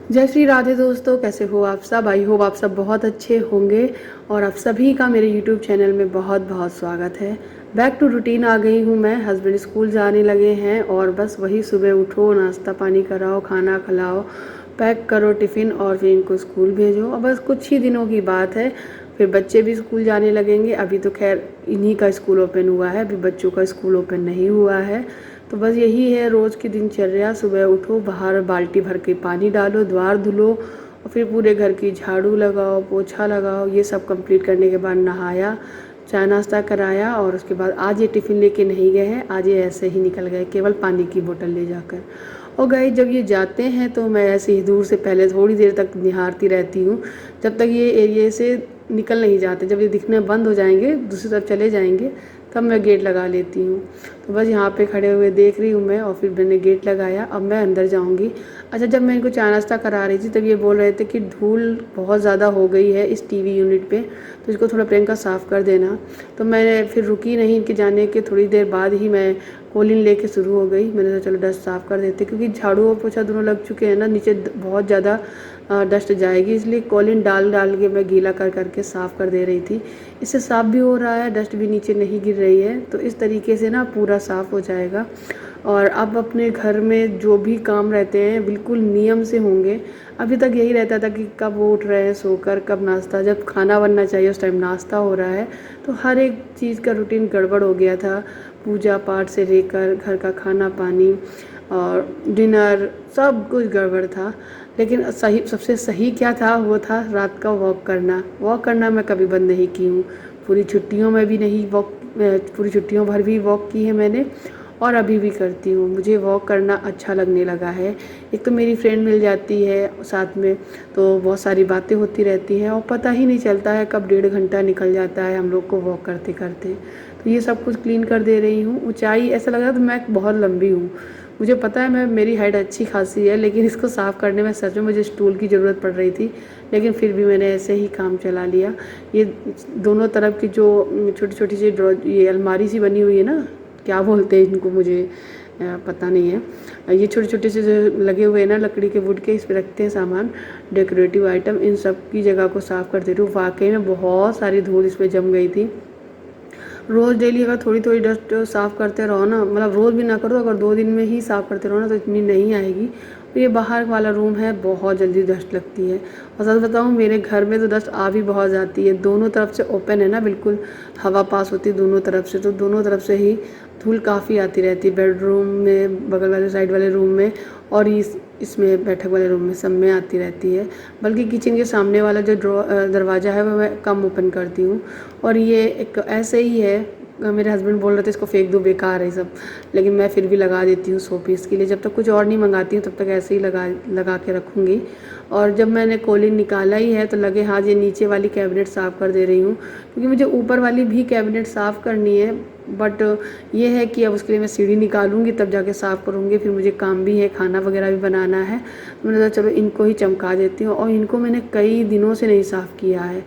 जय श्री राधे दोस्तों, कैसे हो आप सब। आई होप आप सब बहुत अच्छे होंगे और आप सभी का मेरे यूट्यूब चैनल में बहुत बहुत स्वागत है। बैक टू रूटीन आ गई हूँ मैं। हस्बैंड स्कूल जाने लगे हैं और बस वही सुबह उठो, नाश्ता पानी कराओ, खाना खिलाओ, पैक करो टिफ़िन और फिर इनको स्कूल भेजो। और बस कुछ ही दिनों की बात है, फिर बच्चे भी स्कूल जाने लगेंगे। अभी तो खैर इन्हीं का स्कूल ओपन हुआ है, अभी बच्चों का स्कूल ओपन नहीं हुआ है। तो बस यही है रोज़ की दिनचर्या। सुबह उठो, बाहर बाल्टी भर के पानी डालो, द्वार धुलो और फिर पूरे घर की झाड़ू लगाओ, पोछा लगाओ। ये सब कंप्लीट करने के बाद नहाया, चाय नाश्ता कराया और उसके बाद आज ये टिफ़िन लेके नहीं गए हैं, आज ये ऐसे ही निकल गए केवल पानी की बोतल ले जाकर। और गए जब ये जाते हैं तो मैं ऐसे ही दूर से पहले थोड़ी देर तक निहारती रहती हूँ, जब तक ये एरिए से निकल नहीं जाते। जब ये दिखने बंद हो जाएंगे, दूसरी तरफ चले जाएंगे, तब मैं गेट लगा लेती हूँ। तो बस यहाँ पे खड़े हुए देख रही हूँ मैं और फिर मैंने गेट लगाया। अब मैं अंदर जाऊँगी। अच्छा, जब मैं इनको चाय नाश्ता करा रही थी तब ये बोल रहे थे कि धूल बहुत ज़्यादा हो गई है इस टीवी यूनिट पे, तो इसको थोड़ा प्रियंका साफ़ कर देना। तो मैं फिर रुकी नहीं, इनके जाने के थोड़ी देर बाद ही मैं कोलिन लेके शुरू हो गई। मैंने सोचा चलो डस्ट साफ़ कर देते, क्योंकि झाड़ू और पोछा दोनों लग चुके हैं ना, नीचे बहुत ज़्यादा डस्ट जाएगी, इसलिए कोलिन डाल डाल के मैं गीला कर करके साफ़ कर दे रही थी। इससे साफ़ भी हो रहा है, डस्ट भी नीचे नहीं गिर रही है। तो इस तरीके से ना पूरा साफ़ हो जाएगा। और अब अपने घर में जो भी काम रहते हैं बिल्कुल नियम से होंगे। अभी तक यही रहता था कि कब वो उठ रहे हैं सोकर, कब नाश्ता, जब खाना बनना चाहिए उस टाइम नाश्ता हो रहा है। तो हर एक चीज़ का रूटीन गड़बड़ हो गया था, पूजा पाठ से लेकर घर का खाना पानी और डिनर, सब कुछ गड़बड़ था। लेकिन सही, सबसे सही क्या था वो था रात का वॉक करना। वॉक करना मैं कभी बंद नहीं की हूँ, पूरी छुट्टियों में भी नहीं वॉक, पूरी छुट्टियों भर भी वॉक की है मैंने और अभी भी करती हूँ। मुझे वॉक करना अच्छा लगने लगा है। एक तो मेरी फ्रेंड मिल जाती है साथ में, तो बहुत सारी बातें होती रहती हैं और पता ही नहीं चलता है कब 1.5 घंटा निकल जाता है हम लोग को वॉक करते करते। तो ये सब कुछ क्लीन कर दे रही हूँ। ऊंचाई ऐसा लग रहा था मैं बहुत लंबी हूँ। मुझे पता है मेरी हाइट अच्छी खासी है, लेकिन इसको साफ़ करने में सच में मुझे स्टूल की ज़रूरत पड़ रही थी। लेकिन फिर भी मैंने ऐसे ही काम चला लिया। ये दोनों तरफ की जो छोटी छोटी सी ये अलमारी सी बनी हुई है ना, क्या बोलते हैं इनको, मुझे पता नहीं है। ये छोटे छोटे से जो लगे हुए हैं ना लकड़ी के, वुड के, इस पर रखते हैं सामान, डेकोरेटिव आइटम, इन सब की जगह को साफ़ कर दे रही हूँ। वाकई में बहुत सारी धूल इस पर जम गई थी। रोज़ डेली अगर थोड़ी थोड़ी डस्ट साफ़ करते रहो ना, मतलब रोज़ भी ना करो, अगर 2 दिन में ही साफ़ करते रहो ना, तो इतनी नहीं आएगी। तो ये बाहर वाला रूम है, बहुत जल्दी डस्ट लगती है। और सच बताऊँ, मेरे घर में तो डस्ट आ भी बहुत जाती है। दोनों तरफ से ओपन है ना, बिल्कुल हवा पास होती है दोनों तरफ से, तो दोनों तरफ से ही धूल काफ़ी आती रहती है। बेडरूम में, बगल वाले साइड वाले रूम में और इसमें बैठक वाले रूम में, सब में आती रहती है। बल्कि किचन के सामने वाला जो दरवाज़ा है वो मैं कम ओपन करती हूँ। और ये एक ऐसे ही है, मेरे हस्बैंड बोल रहे थे इसको फेंक दो, बेकार है सब, लेकिन मैं फिर भी लगा देती हूँ 100 पीस के लिए। जब तक कुछ और नहीं मंगाती हूँ तब तक ऐसे ही लगा के रखूँगी। और जब मैंने कोलिन निकाला ही है तो लगे हाँ ये नीचे वाली कैबिनेट साफ़ कर दे रही हूँ, क्योंकि मुझे ऊपर वाली भी कैबिनेट साफ़ करनी है। बट ये है कि अब उसके लिए मैं सीढ़ी निकालूंगी तब जाके साफ़ करूँगी, फिर मुझे काम भी है, खाना वगैरह भी बनाना है। तो मैंने सोचा चलो इनको ही चमका देती हूँ। और इनको मैंने कई दिनों से नहीं साफ़ किया है,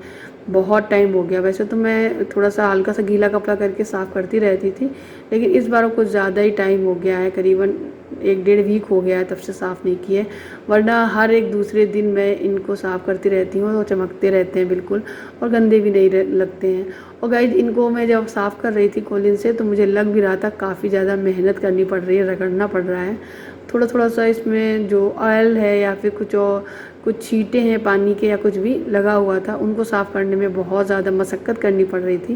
बहुत टाइम हो गया। वैसे तो मैं थोड़ा सा हल्का सा गीला कपड़ा करके साफ़ करती रहती थी, लेकिन इस बार कुछ ज़्यादा ही टाइम हो गया है, करीबन 1-1.5 वीक हो गया है तब से साफ़ नहीं किए। वरना हर एक दूसरे दिन मैं इनको साफ़ करती रहती हूँ और चमकते रहते हैं बिल्कुल, और गंदे भी नहीं लगते हैं। और गाइस, इनको मैं जब साफ़ कर रही थी कोलिन से तो मुझे लग भी रहा था काफ़ी ज़्यादा मेहनत करनी पड़ रही है, रगड़ना पड़ रहा है। थोड़ा थोड़ा सा इसमें जो ऑयल है या फिर कुछ और कुछ छींटे हैं पानी के या कुछ भी लगा हुआ था, उनको साफ़ करने में बहुत ज़्यादा मशक्क़त करनी पड़ रही थी,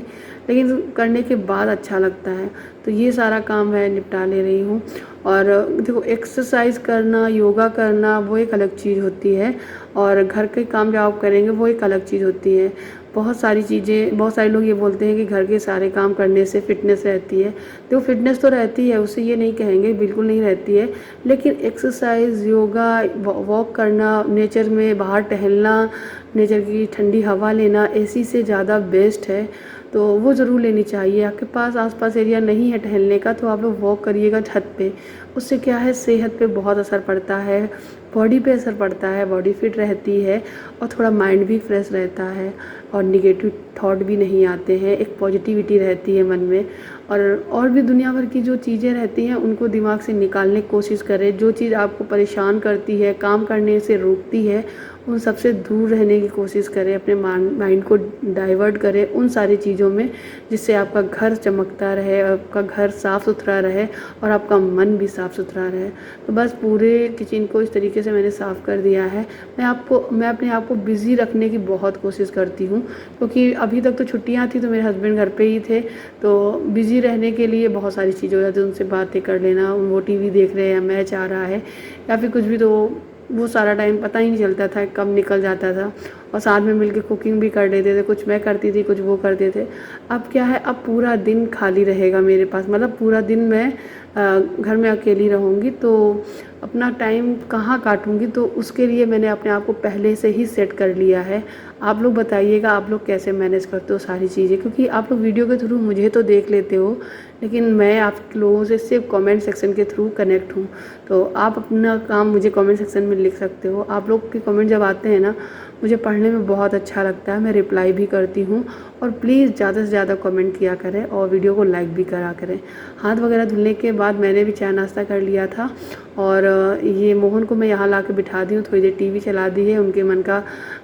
लेकिन करने के बाद अच्छा लगता है। तो ये सारा काम मैं निपटा ले रही हूँ। और देखो, एक्सरसाइज करना, योगा करना वो एक अलग चीज़ होती है, और घर के काम जब आप करेंगे वो एक अलग चीज़ होती है। बहुत सारी चीज़ें, बहुत सारे लोग ये बोलते हैं कि घर के सारे काम करने से फ़िटनेस रहती है। तो फिटनेस तो रहती है, उससे ये नहीं कहेंगे, बिल्कुल नहीं रहती है। लेकिन एक्सरसाइज, योगा, वॉक करना, नेचर में बाहर टहलना, नेचर की ठंडी हवा लेना, एसी से ज़्यादा बेस्ट है। तो वो ज़रूर लेनी चाहिए। आपके पास आसपास एरिया नहीं है टहलने का तो आप लोग वॉक करिएगा छत पे। उससे क्या है, सेहत पे बहुत असर पड़ता है, बॉडी पे असर पड़ता है, बॉडी फिट रहती है और थोड़ा माइंड भी फ्रेश रहता है और निगेटिव थॉट भी नहीं आते हैं, एक पॉजिटिविटी रहती है मन में। और भी दुनिया भर की जो चीज़ें रहती हैं उनको दिमाग से निकालने की कोशिश करें। जो चीज़ आपको परेशान करती है, काम करने से रोकती है, उन सब से दूर रहने की कोशिश करें। अपने माइंड को डाइवर्ट करें उन सारी चीज़ों में, जिससे आपका घर चमकता रहे, आपका घर साफ़ सुथरा रहे और आपका मन भी साफ़ सुथरा रहे। तो बस पूरे किचन को इस तरीके से मैंने साफ़ कर दिया है। मैं अपने आप को बिज़ी रखने की बहुत कोशिश करती हूँ, क्योंकि अभी तक तो छुट्टियाँ थी तो मेरे हस्बैंड घर पे ही थे, तो बिज़ी रहने के लिए बहुत सारी चीज़ें हो जाती हैं। उनसे बातें कर लेना, वो टीवी देख रहे हैं या मैच आ रहा है या फिर कुछ भी, तो वो सारा टाइम पता ही नहीं चलता था कब निकल जाता था। और साथ में मिलके कुकिंग भी कर लेते थे, कुछ मैं करती थी, कुछ वो करते थे। अब क्या है, अब पूरा दिन खाली रहेगा मेरे पास, मतलब पूरा दिन मैं घर में अकेली रहूँगी, तो अपना टाइम कहाँ काटूँगी, तो उसके लिए मैंने अपने आप को पहले से ही सेट कर लिया है। आप लोग बताइएगा आप लोग कैसे मैनेज करते हो सारी चीज़ें, क्योंकि आप लोग वीडियो के थ्रू मुझे तो देख लेते हो, लेकिन मैं आप लोगों से सिर्फ कमेंट सेक्शन के थ्रू कनेक्ट हूँ। तो आप अपना काम मुझे कमेंट सेक्शन में लिख सकते हो। आप लोग के कमेंट जब आते हैं ना, मुझे पढ़ने में बहुत अच्छा लगता है, मैं रिप्लाई भी करती हूँ। और प्लीज़ ज़्यादा से ज़्यादा कमेंट किया करें और वीडियो को लाइक भी करा करें। हाथ वगैरह धुलने के बाद मैंने भी चाय नाश्ता कर लिया था और ये मोहन को मैं यहाँ ला के बिठा दी हूँ, थोड़ी देर टीवी चला दी है, उनके मन का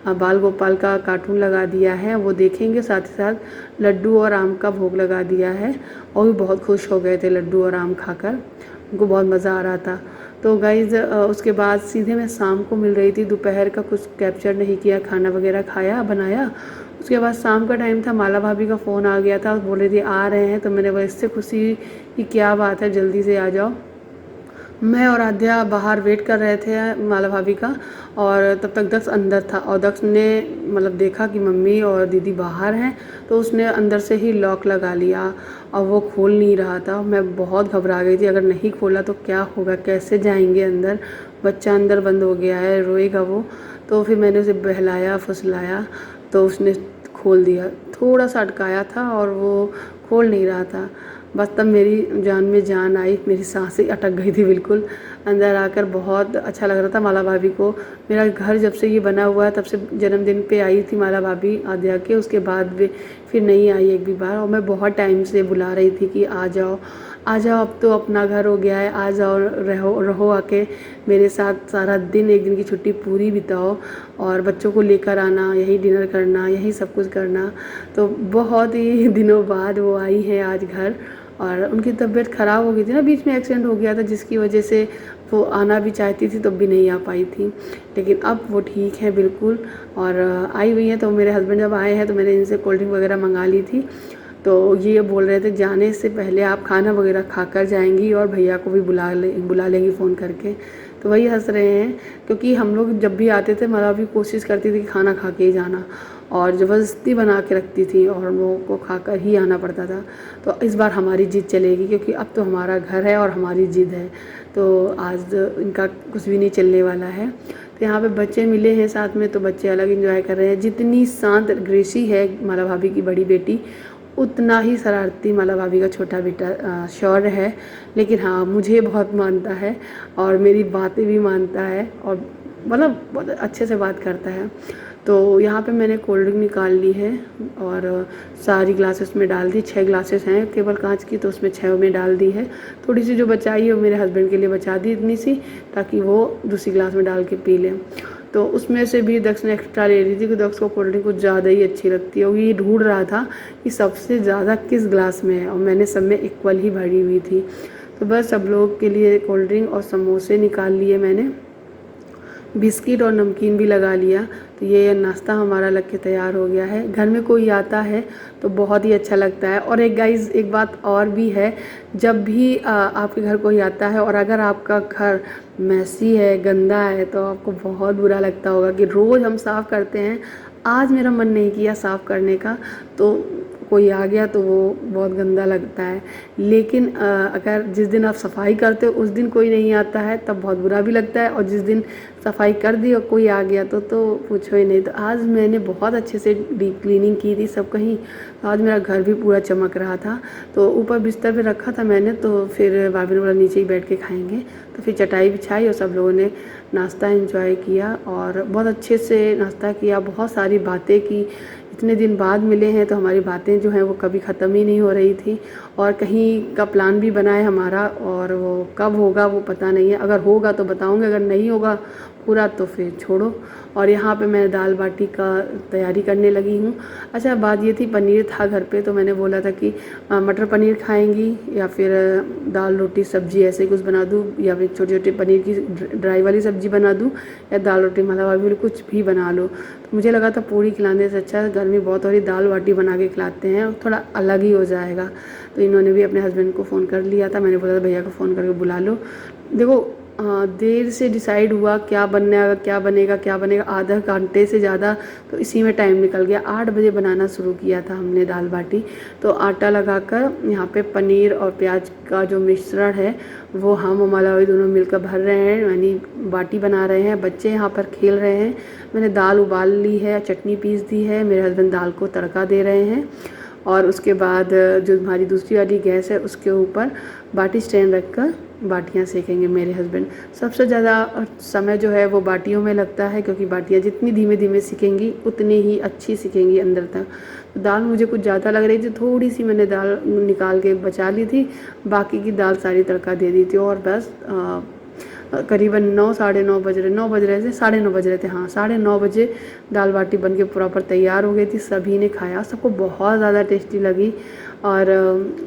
बाल गोपाल का कार्टून लगा दिया है, वो देखेंगे। साथ ही साथ लड्डू और आम का भोग लगा दिया है और भी बहुत खुश हो गए थे लड्डू और आम खाकर, उनको बहुत मज़ा आ रहा था। तो गाइज़ उसके बाद सीधे मैं शाम को मिल रही थी। दोपहर का कुछ कैप्चर नहीं किया, खाना वगैरह खाया बनाया। उसके बाद शाम का टाइम था, माला भाभी का फ़ोन आ गया था, बोले थे आ रहे हैं। तो मैंने बोला इससे खुशी कि क्या बात है, जल्दी से आ जाओ। मैं और आद्या बाहर वेट कर रहे थे माला भाभी का, और तब तक दक्ष अंदर था और दक्ष ने मतलब देखा कि मम्मी और दीदी बाहर हैं, तो उसने अंदर से ही लॉक लगा लिया और वो खोल नहीं रहा था। मैं बहुत घबरा गई थी, अगर नहीं खोला तो क्या होगा, कैसे जाएंगे अंदर, बच्चा अंदर बंद हो गया है, रोएगा वो। तो फिर मैंने उसे बहलाया फुसलाया तो उसने खोल दिया। थोड़ा सा अटकाया था और वो खोल नहीं रहा था। बस तब मेरी जान में जान आई, मेरी सांसें अटक गई थी बिल्कुल। अंदर आकर बहुत अच्छा लग रहा था माला भाभी को। मेरा घर जब से ये बना हुआ है तब से जन्मदिन पे आई थी माला भाभी आद्या के, उसके बाद भी फिर नहीं आई एक भी बार। और मैं बहुत टाइम से बुला रही थी कि आ जाओ आ जाओ, अब तो अपना घर हो गया है, आ जाओ, रहो आके मेरे साथ सारा दिन, एक दिन की छुट्टी पूरी बिताओ और बच्चों को लेकर आना, यही डिनर करना, यही सब कुछ करना। तो बहुत ही दिनों बाद वो आई है आज घर। और उनकी तबीयत ख़राब हो गई थी ना, बीच में एक्सीडेंट हो गया था, जिसकी वजह से वो आना भी चाहती थी तब भी नहीं आ पाई थी। लेकिन अब वो ठीक है बिल्कुल और आई हुई हैं। तो मेरे हस्बैंड जब आए हैं तो मैंने इनसे कोल्ड ड्रिंक वगैरह मंगा ली थी। तो ये बोल रहे थे जाने से पहले आप खाना वगैरह खाकर जाएंगी और भैया को भी बुला लेंगी फ़ोन करके। तो वही हंस रहे हैं, क्योंकि हम लोग जब भी आते थे मतलब भी कोशिश करती थी कि खाना खा के ही जाना, और ज़बरदस्ती बना के रखती थी और हम लोगों को खाकर ही आना पड़ता था। तो इस बार हमारी जिद चलेगी, क्योंकि अब तो हमारा घर है और हमारी जिद है। तो आज इनका कुछ भी नहीं चलने वाला है। तो यहाँ पे बच्चे मिले हैं साथ में, तो बच्चे अलग एंजॉय कर रहे हैं। जितनी शांत ग्रेसी है माला भाभी की बड़ी बेटी, उतना ही शरारती माला भाभी का छोटा बेटा शौर्य है। लेकिन हाँ, मुझे बहुत मानता है और मेरी बातें भी मानता है और मतलब बहुत अच्छे से बात करता है। तो यहाँ पे मैंने कोल्ड ड्रिंक निकाल ली है और सारी ग्लासेस में डाल दी। 6 ग्लासेस हैं केवल कांच की, तो उसमें 6 में डाल दी है। थोड़ी सी जो बचाई है वो मेरे हस्बैंड के लिए बचा दी इतनी सी, ताकि वो दूसरी ग्लास में डाल के पी लें। तो उसमें से भी दक्ष ने एक्स्ट्रा ले ली थी, कि दक्ष को कोल्ड ड्रिंक कुछ ज़्यादा ही अच्छी लगती है। वो ये ढूंढ रहा था कि सबसे ज़्यादा किस ग्लास में है, और मैंने सब में इक्वल ही भरी हुई थी। तो बस सब लोग के लिए कोल्ड ड्रिंक और समोसे निकाल लिए मैंने, बिस्किट और नमकीन भी लगा लिया। तो ये नाश्ता हमारा लग के तैयार हो गया है। घर में कोई आता है तो बहुत ही अच्छा लगता है। और एक गाइज़ एक बात और भी है, जब भी आपके घर कोई आता है और अगर आपका घर मैसी है, गंदा है, तो आपको बहुत बुरा लगता होगा कि रोज़ हम साफ़ करते हैं, आज मेरा मन नहीं किया साफ़ करने का, तो कोई आ गया तो वो बहुत गंदा लगता है। लेकिन अगर जिस दिन आप सफाई करते हो उस दिन कोई नहीं आता है तब बहुत बुरा भी लगता है, और जिस दिन सफाई कर दी और कोई आ गया तो पूछो ही नहीं। तो आज मैंने बहुत अच्छे से डीप क्लीनिंग की थी सब कहीं। तो आज मेरा घर भी पूरा चमक रहा था। तो ऊपर बिस्तर पे रखा था मैंने, तो फिर भाभी ने बोला नीचे ही बैठ के खाएंगे। तो फिर चटाई बिछाई और सब लोगों ने नाश्ता एंजॉय किया और बहुत अच्छे से नाश्ता किया, बहुत सारी बातें की। इतने दिन बाद मिले हैं तो हमारी बातें जो हैं वो कभी ख़त्म ही नहीं हो रही थी। और कहीं का प्लान भी बना है हमारा, और वो कब होगा वो पता नहीं है। अगर होगा तो बताऊंगे, अगर नहीं होगा पूरा तो फिर छोड़ो। और यहाँ पे मैं दाल बाटी का तैयारी करने लगी हूँ। अच्छा, बात ये थी, पनीर था घर पे तो मैंने बोला था कि मटर पनीर खाएंगी या फिर दाल रोटी सब्जी ऐसे कुछ बना दूँ, या फिर छोटे छोटे पनीर की ड्राई वाली सब्जी बना दूँ, या दाल रोटी मतलब अभी कुछ भी बना लो। तो मुझे लगा था पूरी खिलाने से अच्छा गर्मी बहुत हो रही, दाल बाटी बना के खिलाते हैं और थोड़ा अलग ही हो जाएगा। तो इन्होंने भी अपने हस्बैंड को फ़ोन कर लिया था। मैंने बोला था भैया को फ़ोन करके बुला लो। देखो देर से डिसाइड हुआ क्या बनेगा, आधा घंटे से ज़्यादा तो इसी में टाइम निकल गया। 8 बजे बनाना शुरू किया था हमने दाल बाटी। तो आटा लगाकर यहाँ पे पनीर और प्याज का जो मिश्रण है वो हम माला भाई दोनों मिलकर भर रहे हैं, यानी बाटी बना रहे हैं। बच्चे यहाँ पर खेल रहे हैं। मैंने दाल उबाल ली है, चटनी पीस दी है, मेरे हस्बैंड दाल को तड़का दे रहे हैं। और उसके बाद जो हमारी दूसरी वाली गैस है उसके ऊपर बाटी स्टैंड रखकर बाटियां सेकेंगे मेरे हस्बैंड। सबसे ज़्यादा समय जो है वो बाटियों में लगता है, क्योंकि बाटियां जितनी धीमे धीमे सिकेंगी उतनी ही अच्छी सिकेंगी अंदर तक। तो दाल मुझे कुछ ज़्यादा लग रही थी, थोड़ी सी मैंने दाल निकाल के बचा ली थी, बाकी की दाल सारी तड़का दे दी थी। और बस करीबन 9 साढ़े 9 बज रहे, 9 बज रहे थे, साढ़े 9 बज रहे थे, हाँ 9:30 बजे दाल बाटी बन के प्रॉपर तैयार हो गई थी। सभी ने खाया, सबको बहुत ज़्यादा टेस्टी लगी। और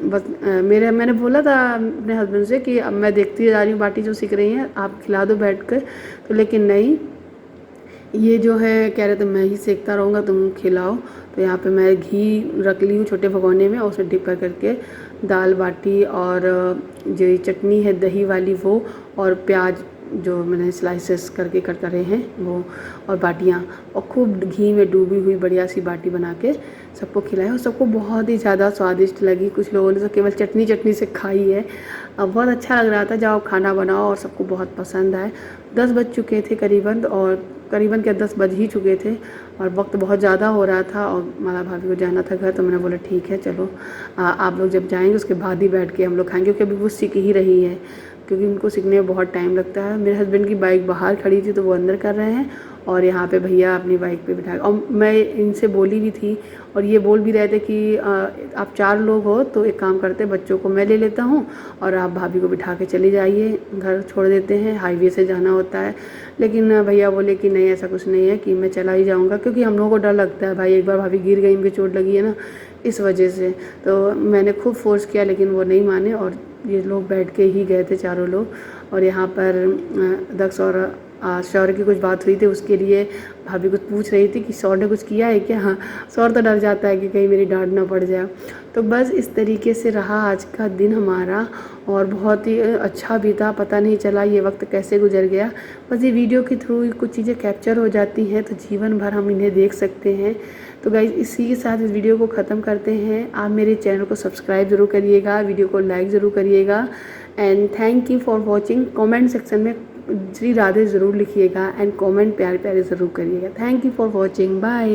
बस मैंने बोला था अपने हस्बैंड से कि अब मैं देखती जा रही हूँ बाटी जो सीख रही हैं, आप खिला दो बैठकर। तो लेकिन नहीं, ये जो है कह रहे थे मैं ही सेकता रहूँगा, तुम खिलाओ। तो यहाँ पे मैं घी रख ली हूँ छोटे भगोने में, और उसमें डिप कर करके दाल बाटी और जो चटनी है दही वाली वो, और प्याज जो मैंने स्लाइसेस करके कट करे हैं वो, और बाटियाँ, और खूब घी में डूबी हुई बढ़िया सी बाटी बना के सबको खिलाया। और सबको बहुत ही ज़्यादा स्वादिष्ट लगी। कुछ लोगों ने तो केवल चटनी से खाई है। अब बहुत अच्छा लग रहा था। जाओ खाना बनाओ, और सबको बहुत पसंद आए। 10 बज चुके थे करीबन, और करीबन क्या 10 बज ही चुके थे, और वक्त बहुत ज़्यादा हो रहा था और माला भाभी को जाना था घर। तो मैंने बोला ठीक है चलो, आप लोग जब जाएंगे उसके बाद ही बैठ के हम लोग खाएंगे, क्योंकि अभी वो सीख ही रही है, क्योंकि उनको सीखने में बहुत टाइम लगता है। मेरे हस्बैंड की बाइक बाहर खड़ी थी तो वो अंदर कर रहे हैं, और यहाँ पे भैया अपनी बाइक पे बिठा। और मैं इनसे बोली भी थी, और ये बोल भी रहे थे कि आप 4 लोग हो तो एक काम करते, बच्चों को मैं ले लेता हूँ और आप भाभी को बिठा के चली जाइए, घर छोड़ देते हैं, हाईवे से जाना होता है। लेकिन भैया बोले कि नहीं ऐसा कुछ नहीं है, कि मैं चला ही जाऊँगा, क्योंकि हम लोगों को डर लगता है भाई, एक बार भाभी गिर गई, उनकी चोट लगी है ना, इस वजह से। तो मैंने खूब फोर्स किया लेकिन वो नहीं माने, और ये लोग बैठ के ही गए थे चारों लोग। और यहाँ पर दक्ष और शौर्य की कुछ बात हुई थी, उसके लिए भाभी कुछ पूछ रही थी कि शौर्य ने कुछ किया है क्या। हाँ, शौर्य तो डर जाता है कि कहीं मेरी डांट ना पड़ जाए। तो बस इस तरीके से रहा आज का दिन हमारा, और बहुत ही अच्छा भी था। पता नहीं चला ये वक्त कैसे गुजर गया। बस ये वीडियो के थ्रू कुछ चीज़ें कैप्चर हो जाती हैं तो जीवन भर हम इन्हें देख सकते हैं। तो गाइस इसी के साथ इस वीडियो को ख़त्म करते हैं। आप मेरे चैनल को सब्सक्राइब ज़रूर करिएगा, वीडियो को लाइक ज़रूर करिएगा, and thank you for watching. Comment section में श्री राधे ज़रूर लिखिएगा, एंड कमेंट प्यारे प्यारे ज़रूर करिएगा। Thank you for watching, bye.